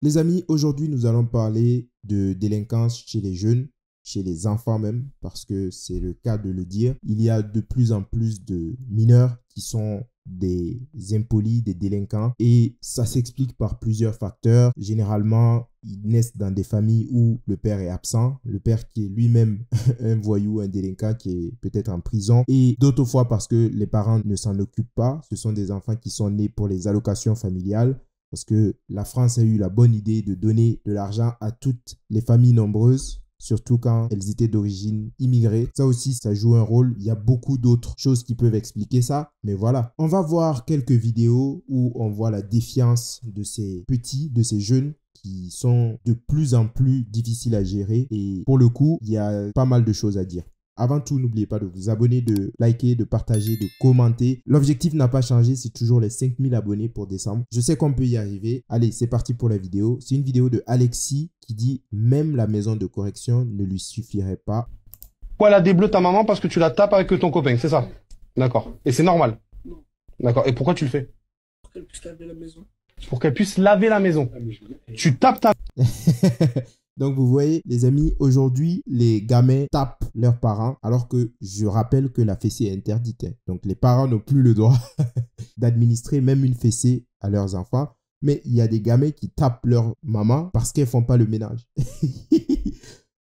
Les amis, aujourd'hui, nous allons parler de délinquance chez les jeunes, chez les enfants même, parce que c'est le cas de le dire. Il y a de plus en plus de mineurs qui sont des impolis, des délinquants, et ça s'explique par plusieurs facteurs. Généralement, ils naissent dans des familles où le père est absent, le père qui est lui-même un voyou, un délinquant qui est peut-être en prison, et d'autres fois parce que les parents ne s'en occupent pas. Ce sont des enfants qui sont nés pour les allocations familiales, parce que la France a eu la bonne idée de donner de l'argent à toutes les familles nombreuses, surtout quand elles étaient d'origine immigrée. Ça aussi, ça joue un rôle. Il y a beaucoup d'autres choses qui peuvent expliquer ça. Mais voilà, on va voir quelques vidéos où on voit la défiance de ces petits, de ces jeunes qui sont de plus en plus difficiles à gérer. Et pour le coup, il y a pas mal de choses à dire. Avant tout, n'oubliez pas de vous abonner, de liker, de partager, de commenter. L'objectif n'a pas changé, c'est toujours les 5000 abonnés pour décembre. Je sais qu'on peut y arriver. Allez, c'est parti pour la vidéo. C'est une vidéo de Alexis qui dit « Même la maison de correction ne lui suffirait pas ». Pourquoi elle a débleu ta maman? Parce que tu la tapes avec ton copain, c'est ça? D'accord. Et c'est normal? Non, D'accord. Et pourquoi tu le fais? pour qu'elle puisse laver la maison. Pour qu'elle puisse laver la maison. Tu tapes ta... Donc vous voyez les amis, aujourd'hui les gamins tapent leurs parents alors que je rappelle que la fessée est interdite. Donc les parents n'ont plus le droit d'administrer même une fessée à leurs enfants. Mais il y a des gamins qui tapent leur maman parce qu'elles font pas le ménage.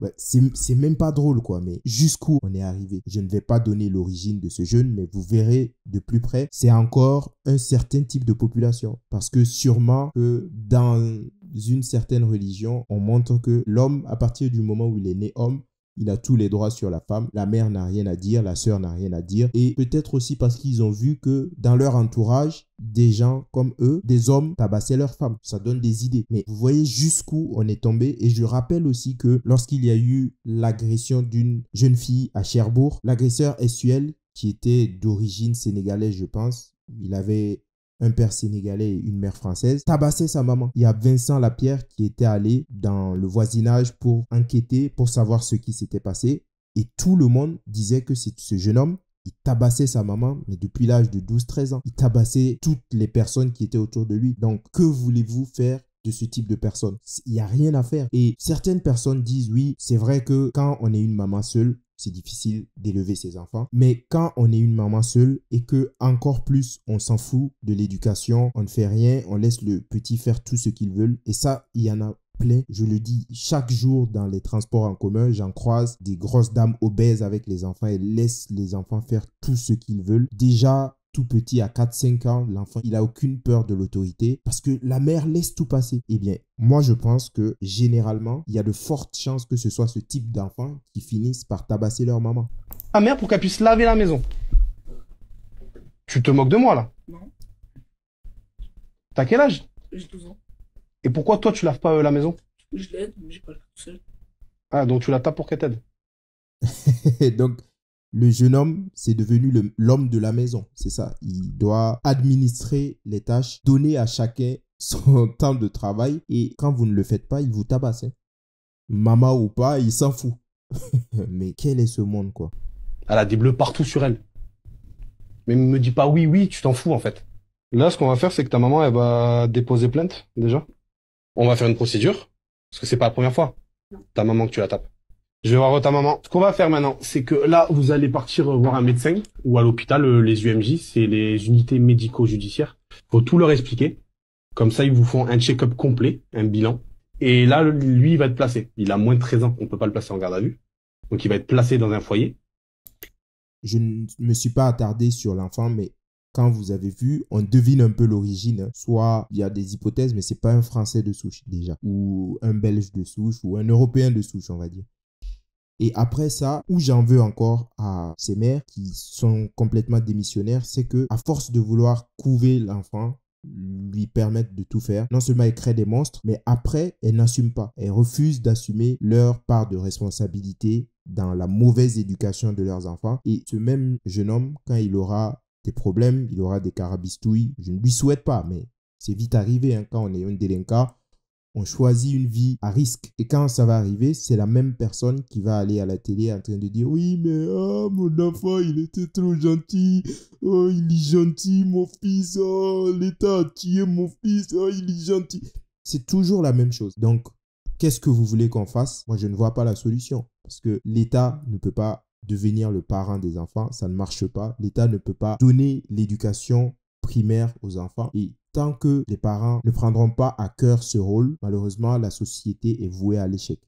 Ouais, c'est même pas drôle quoi, mais jusqu'où on est arrivé. Je ne vais pas donner l'origine de ce jeune, mais vous verrez de plus près, c'est encore un certain type de population. Parce que sûrement que dans une certaine religion, on montre que l'homme, à partir du moment où il est né homme, il a tous les droits sur la femme. La mère n'a rien à dire, la sœur n'a rien à dire. Et peut-être aussi parce qu'ils ont vu que dans leur entourage, des gens comme eux, des hommes tabassaient leurs femmes. Ça donne des idées. Mais vous voyez jusqu'où on est tombé. Et je rappelle aussi que lorsqu'il y a eu l'agression d'une jeune fille à Cherbourg, l'agresseur Essuel, qui était d'origine sénégalaise, je pense, il avait un père sénégalais et une mère française, tabassait sa maman. Il y a Vincent Lapierre qui était allé dans le voisinage pour enquêter, pour savoir ce qui s'était passé. Et tout le monde disait que c'est ce jeune homme, il tabassait sa maman, mais depuis l'âge de 12-13 ans. Il tabassait toutes les personnes qui étaient autour de lui. Donc, que voulez-vous faire de ce type de personnes? Il n'y a rien à faire. Et certaines personnes disent, oui, c'est vrai que quand on est une maman seule, c'est difficile d'élever ses enfants. Mais quand on est une maman seule et que encore plus on s'en fout de l'éducation, on ne fait rien, on laisse le petit faire tout ce qu'il veut. Et ça, il y en a plein. Je le dis chaque jour dans les transports en commun, j'en croise des grosses dames obèses avec les enfants et laissent les enfants faire tout ce qu'ils veulent. Déjà, tout petit, à 4-5 ans, l'enfant, il n'a aucune peur de l'autorité parce que la mère laisse tout passer. Eh bien, moi, je pense que généralement, il y a de fortes chances que ce soit ce type d'enfants qui finissent par tabasser leur maman. Ta mère pour qu'elle puisse laver la maison. Tu te moques de moi, là? Non, T'as quel âge? j'ai 12 ans. Et pourquoi toi, tu laves pas la maison? Je l'aide, mais j'ai pas le faire tout seul. Ah, donc tu la tapes pour qu'elle t'aide. Donc, le jeune homme, c'est devenu l'homme de la maison. C'est ça. Il doit administrer les tâches, donner à chacun son temps de travail. Et quand vous ne le faites pas, il vous tabasse. Hein. Maman ou pas, il s'en fout. Mais quel est ce monde, quoi? Elle a des bleus partout sur elle. Mais me dis pas oui, oui, tu t'en fous, en fait. Là, ce qu'on va faire, c'est que ta maman, elle va déposer plainte, déjà. On va faire une procédure. Parce que c'est pas la première fois. Non. Ta maman que tu la tapes. Je vais voir ta maman. Ce qu'on va faire maintenant, c'est que là, vous allez partir voir un médecin ou à l'hôpital, les UMJ, c'est les unités médico-judiciaires. Faut tout leur expliquer. Comme ça, ils vous font un check-up complet, un bilan. Et là, lui, il va être placé. Il a moins de 13 ans. On peut pas le placer en garde à vue. Donc, il va être placé dans un foyer. Je ne me suis pas attardé sur l'enfant, mais quand vous avez vu, on devine un peu l'origine. Hein. Soit il y a des hypothèses, mais c'est pas un Français de souche déjà, ou un Belge de souche, ou un Européen de souche, on va dire. Et après ça, où j'en veux encore à ces mères qui sont complètement démissionnaires, c'est que à force de vouloir couver l'enfant, lui permettre de tout faire, non seulement elles créent des monstres, mais après, elles n'assument pas. Elles refusent d'assumer leur part de responsabilité dans la mauvaise éducation de leurs enfants. Et ce même jeune homme, quand il aura des problèmes, il aura des carabistouilles, je ne lui souhaite pas, mais c'est vite arrivé hein, quand on est un délinquant. On choisit une vie à risque. Et quand ça va arriver, c'est la même personne qui va aller à la télé en train de dire « Oui, mais mon enfant, il était trop gentil. Oh, il est gentil, mon fils. Oh, l'État a tué mon fils. Oh, il est gentil. » C'est toujours la même chose. Donc, qu'est-ce que vous voulez qu'on fasse? Moi, je ne vois pas la solution. Parce que l'État ne peut pas devenir le parent des enfants. Ça ne marche pas. L'État ne peut pas donner l'éducation primaire aux enfants. Et tant que les parents ne prendront pas à cœur ce rôle, malheureusement, la société est vouée à l'échec.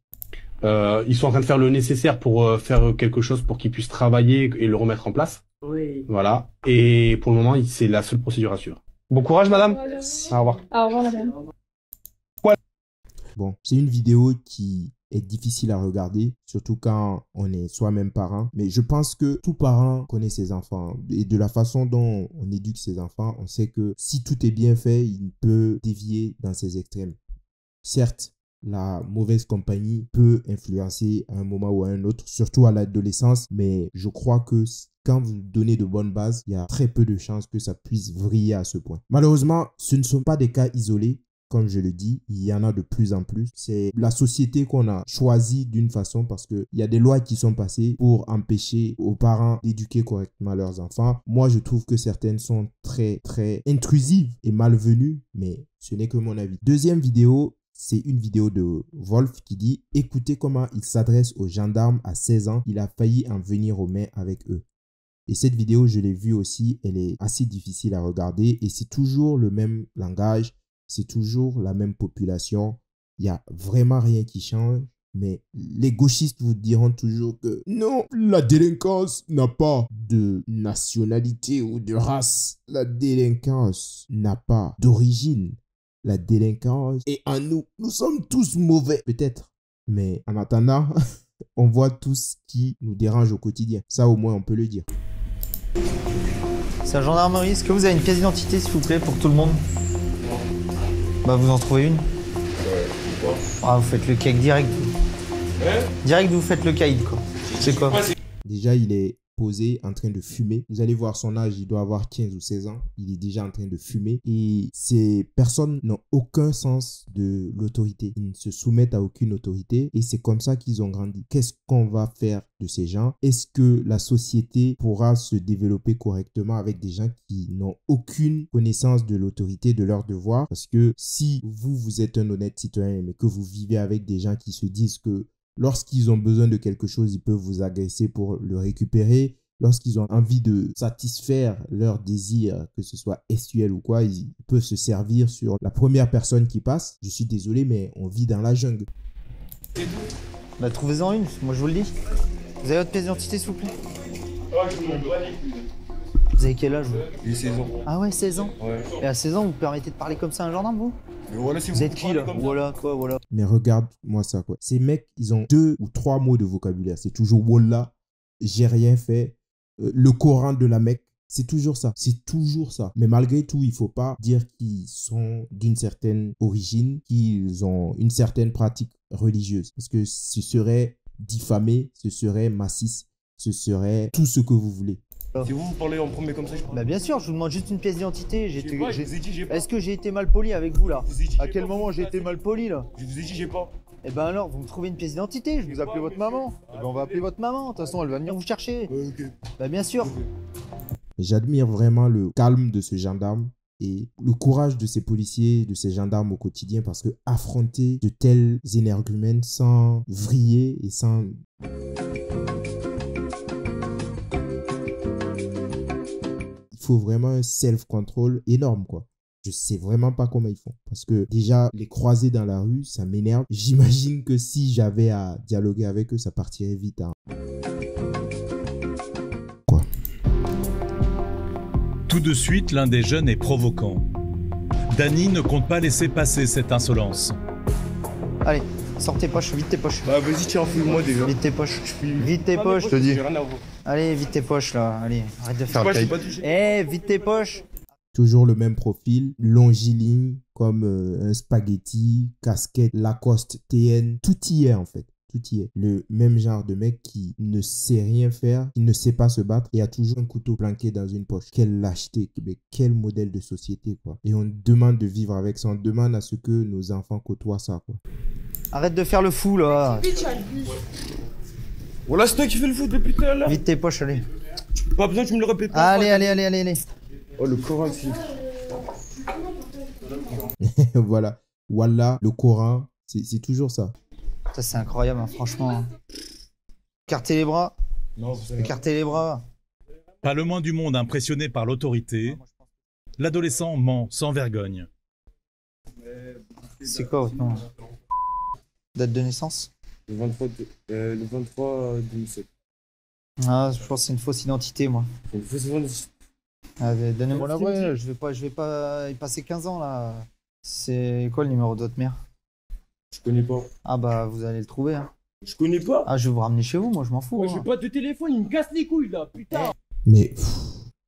Ils sont en train de faire le nécessaire pour faire quelque chose pour qu'ils puissent travailler et le remettre en place. Oui. Voilà. Et pour le moment, c'est la seule procédure à suivre. Bon courage, madame. Au revoir. Au revoir, madame. Bon, c'est une vidéo qui est difficile à regarder, surtout quand on est soi-même parent. Mais je pense que tout parent connaît ses enfants. Et de la façon dont on éduque ses enfants, on sait que si tout est bien fait, il peut dévier dans ses extrêmes. Certes, la mauvaise compagnie peut influencer à un moment ou à un autre, surtout à l'adolescence, mais je crois que quand vous donnez de bonnes bases, il y a très peu de chances que ça puisse vriller à ce point. Malheureusement, ce ne sont pas des cas isolés. Comme je le dis, il y en a de plus en plus. C'est la société qu'on a choisie d'une façon parce qu'il y a des lois qui sont passées pour empêcher aux parents d'éduquer correctement leurs enfants. Moi, je trouve que certaines sont très, très intrusives et malvenues, mais ce n'est que mon avis. Deuxième vidéo, c'est une vidéo de Wolf qui dit « Écoutez comment il s'adresse aux gendarmes à 16 ans. Il a failli en venir aux mains avec eux. » Et cette vidéo, je l'ai vue aussi. Elle est assez difficile à regarder et c'est toujours le même langage. C'est toujours la même population. Il n'y a vraiment rien qui change. Mais les gauchistes vous diront toujours que non, la délinquance n'a pas de nationalité ou de race. La délinquance n'a pas d'origine. La délinquance est en nous. Nous sommes tous mauvais, peut-être. Mais en attendant, on voit tout ce qui nous dérange au quotidien. Ça, au moins, on peut le dire. C'est la gendarmerie. Est-ce que vous avez une pièce d'identité, s'il vous plaît, pour tout le monde? Bah vous en trouvez une. Ah vous faites le cake direct. Direct vous faites le cake quoi. C'est quoi? Déjà il est posé en train de fumer. Vous allez voir son âge, il doit avoir 15 ou 16 ans. Il est déjà en train de fumer. Et ces personnes n'ont aucun sens de l'autorité. Ils ne se soumettent à aucune autorité. Et c'est comme ça qu'ils ont grandi. Qu'est-ce qu'on va faire de ces gens? Est-ce que la société pourra se développer correctement avec des gens qui n'ont aucune connaissance de l'autorité, de leurs devoirs? Parce que si vous êtes un honnête citoyen, mais que vous vivez avec des gens qui se disent que lorsqu'ils ont besoin de quelque chose, ils peuvent vous agresser pour le récupérer. Lorsqu'ils ont envie de satisfaire leurs désirs, que ce soit sexuel ou quoi, ils peuvent se servir sur la première personne qui passe. Je suis désolé, mais on vit dans la jungle. Bah trouvez-en une, moi je vous le dis. Vous avez votre pièce d'identité s'il vous plaît? Vous avez quel âge vous? J'ai 16 ans. Ah ouais, 16 ans? Ouais. Et à 16 ans, vous permettez de parler comme ça à un gendarme vous? Mais voilà, si Vous êtes qui là? Voilà, quoi, voilà. Mais regarde-moi ça, quoi. Ces mecs, ils ont 2 ou 3 mots de vocabulaire. C'est toujours Wallah, j'ai rien fait, le Coran de la Mecque. C'est toujours ça. C'est toujours ça. Mais malgré tout, il ne faut pas dire qu'ils sont d'une certaine origine, qu'ils ont une certaine pratique religieuse. Parce que ce serait diffamé, ce serait massif, ce serait tout ce que vous voulez. Si vous parlez en premier comme ça, je parle. Bah bien sûr, je vous demande juste une pièce d'identité. Je vous ai dit, j'ai pas. Est-ce que j'ai été mal poli avec vous là? Je vous ai dit, À j'ai quel pas. moment j'ai été mal poli là? Je vous ai dit, j'ai pas. Eh ben alors, vous me trouvez une pièce d'identité, je vous appelle votre maman. Eh ben on va appeler votre maman, de toute façon elle va venir vous chercher. Ok. Bah bien sûr. J'admire vraiment le calme de ce gendarme et le courage de ces policiers, de ces gendarmes au quotidien, parce que affronter de tels énergumènes sans vriller et sans... Il faut vraiment un self-control énorme, quoi. Je sais vraiment pas comment ils font. Parce que déjà, les croiser dans la rue, ça m'énerve. J'imagine que si j'avais à dialoguer avec eux, ça partirait vite. Hein. Quoi? Tout de suite, l'un des jeunes est provoquant. Danny ne compte pas laisser passer cette insolence. Allez, sors tes poches, vite tes poches. Bah vas-y, tiens, fouille-moi déjà. Vite tes poches. Vite tes Ah, poches, mais je te dis. J'ai rien à voir. Allez, vite tes poches là. Allez, arrête de faire Pas, le j'ai caïd. pas touché. Eh, vite tes poches. Toujours le même profil, longiligne, comme un spaghetti, casquette, Lacoste, TN, tout y est en fait. Tout y est. Le même genre de mec qui ne sait rien faire, qui ne sait pas se battre et a toujours un couteau planqué dans une poche. Quelle lâcheté, mais quel modèle de société, quoi. Et on demande de vivre avec ça, on demande à ce que nos enfants côtoient ça, quoi. Arrête de faire le fou là. Voilà, c'est toi qui fais le foot depuis tout à l'heure. Vite tes poches, allez. Pas besoin que tu me le répètes pas. Allez. Oh, le Coran, si. Voilà. Wallah, le Coran, c'est toujours ça. Ça, c'est incroyable, hein, franchement. Écartez les bras. Non, vous savez. Écartez les bras. Pas le moins du monde impressionné par l'autorité, l'adolescent ment sans vergogne. C'est quoi votre nom? Date de naissance? Le 23 2007. Ah, je pense que c'est une fausse identité, moi. Une fausse identité. Ah, donnez-moi la vraie, je vais pas y passer 15 ans, là. C'est quoi le numéro de votre mère? Je connais pas. Ah bah, vous allez le trouver, hein. Je connais pas. Ah, je vais vous ramener chez vous, moi, je m'en fous. Moi, hein. j'ai pas de téléphone, il me casse les couilles là, putain. Mais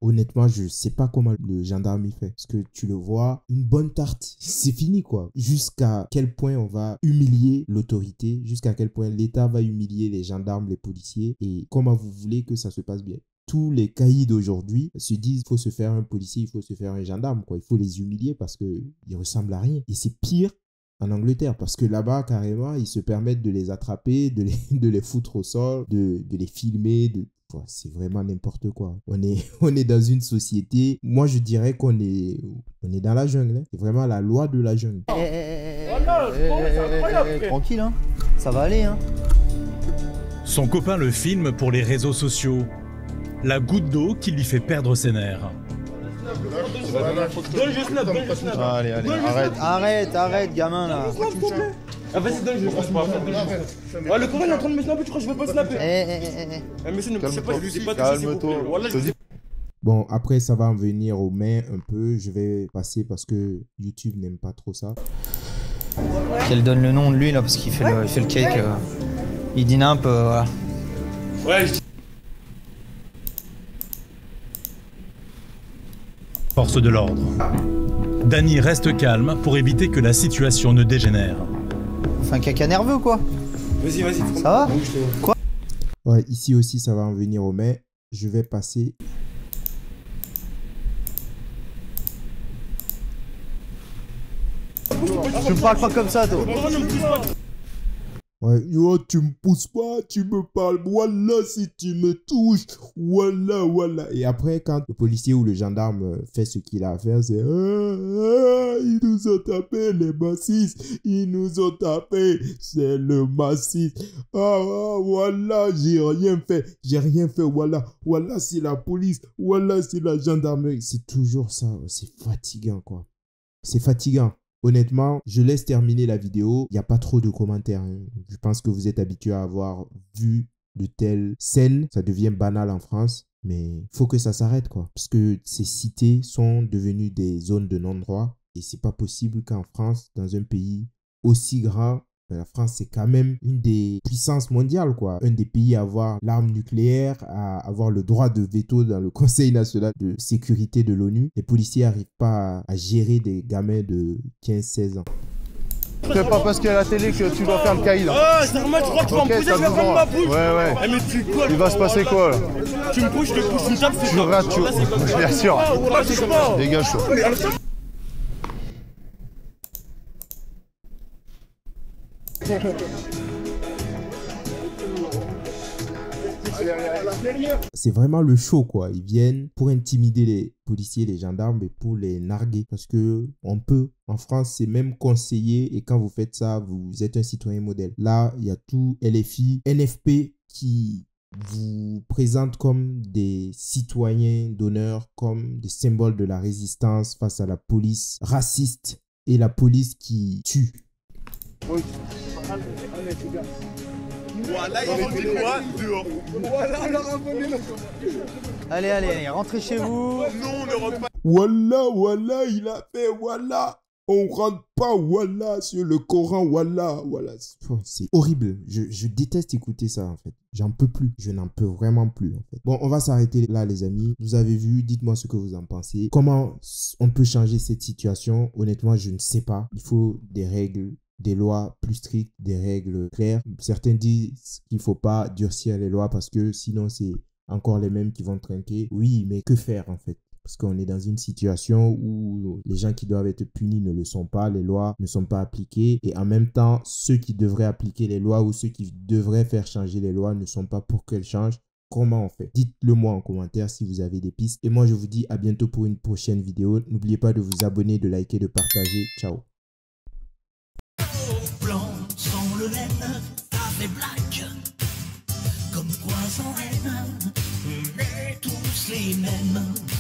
honnêtement, je sais pas comment le gendarme il fait. Parce que tu le vois, une bonne tarte, c'est fini quoi. Jusqu'à quel point on va humilier l'autorité, jusqu'à quel point l'État va humilier les gendarmes, les policiers, et comment vous voulez que ça se passe bien. Tous les caïds d'aujourd'hui se disent il faut se faire un policier, il faut se faire un gendarme, quoi. Il faut les humilier parce qu'ils ressemblent à rien. Et c'est pire en Angleterre parce que là-bas, carrément, ils se permettent de les attraper, de les foutre au sol, de les filmer, c'est vraiment n'importe quoi. On est dans une société, moi je dirais qu'on est dans la jungle. Hein. C'est vraiment la loi de la jungle. Tranquille, hein. Ça va aller, hein. Son copain le filme pour les réseaux sociaux. La goutte d'eau qui lui fait perdre ses nerfs. Donne, je snap, donne, je snap. Allez, arrête, gamin, là. Ah, vas-y, donne, je passe pas. Ah, le copain il est en train de me snapper, tu crois que je vais pas le snapper? Monsieur, ne me poussez pas, je sais pas toucher, s'il vous plaît. Voilà, je dis. Bon, après, ça va en venir aux mains un peu. Je vais passer parce que YouTube n'aime pas trop ça. Qu'elle donne le nom de lui, là, parce qu'il fait le cake. Il dit nimp, voilà. Ouais, Force de l'ordre. Danny reste calme pour éviter que la situation ne dégénère. On fait un caca nerveux, quoi. vas-y. Ça va? Quoi? Ouais, ici aussi, ça va en venir aux mains. Je vais passer. Tu me parles pas comme ça, toi. Ouais, yo, tu me pousses pas, tu me parles, voilà, si tu me touches, voilà. Et après, quand le policier ou le gendarme fait ce qu'il a à faire, c'est ils nous ont tapé, les massistes, ils nous ont tapé, c'est le massiste. Voilà, j'ai rien fait, voilà, c'est la police, voilà, c'est la gendarmerie. C'est toujours ça, c'est fatigant, quoi. C'est fatigant. Honnêtement, je laisse terminer la vidéo. Il n'y a pas trop de commentaires. Hein. Je pense que vous êtes habitués à avoir vu de telles scènes. Ça devient banal en France. Mais il faut que ça s'arrête, quoi. Parce que ces cités sont devenues des zones de non-droit. Et c'est pas possible qu'en France, dans un pays aussi grand, la France, c'est quand même une des puissances mondiales, quoi. Un des pays à avoir l'arme nucléaire, à avoir le droit de veto dans le Conseil national de sécurité de l'ONU. Les policiers n'arrivent pas à gérer des gamins de 15-16 ans. C'est pas parce qu'il y a la télé que tu dois faire le caïd. Ah, c'est normal, tu crois que tu vas me pousser, je vais prendre ma bouche. Ouais. Eh, mais tu quoi? Il va se passer quoi là? Tu me pousses, je te pousse, tu me tapes, c'est Tu rates, tu... Bien sûr. Dégage toi. C'est vraiment le show, quoi. Ils viennent pour intimider les policiers, les gendarmes et pour les narguer. Parce que on peut. En France, c'est même conseillé. Et quand vous faites ça, vous êtes un citoyen modèle. Là, il y a tout LFI, NFP qui vous présente comme des citoyens d'honneur, comme des symboles de la résistance face à la police raciste et la police qui tue. Voilà, il dit quoi dehors. Allez, rentrez chez vous. Non, ne repas. Voilà, il a fait, voilà. On rentre pas, voilà, sur le Coran, voilà. C'est horrible. Je déteste écouter ça, en fait. J'en peux plus. Je n'en peux vraiment plus, en fait. Bon, on va s'arrêter là, les amis. Vous avez vu, dites-moi ce que vous en pensez. Comment on peut changer cette situation? Honnêtement, je ne sais pas. Il faut des règles, des lois plus strictes, des règles claires. Certains disent qu'il ne faut pas durcir les lois parce que sinon, c'est encore les mêmes qui vont trinquer. Oui, mais que faire, en fait? Parce qu'on est dans une situation où les gens qui doivent être punis ne le sont pas, les lois ne sont pas appliquées et en même temps, ceux qui devraient appliquer les lois ou ceux qui devraient faire changer les lois ne sont pas pour qu'elles changent. Comment on fait? Dites-le moi en commentaire si vous avez des pistes. Et moi, je vous dis à bientôt pour une prochaine vidéo. N'oubliez pas de vous abonner, de liker, de partager. Ciao! Marlène, ça fait blague, comme quoi sans haine, on est tous les mêmes.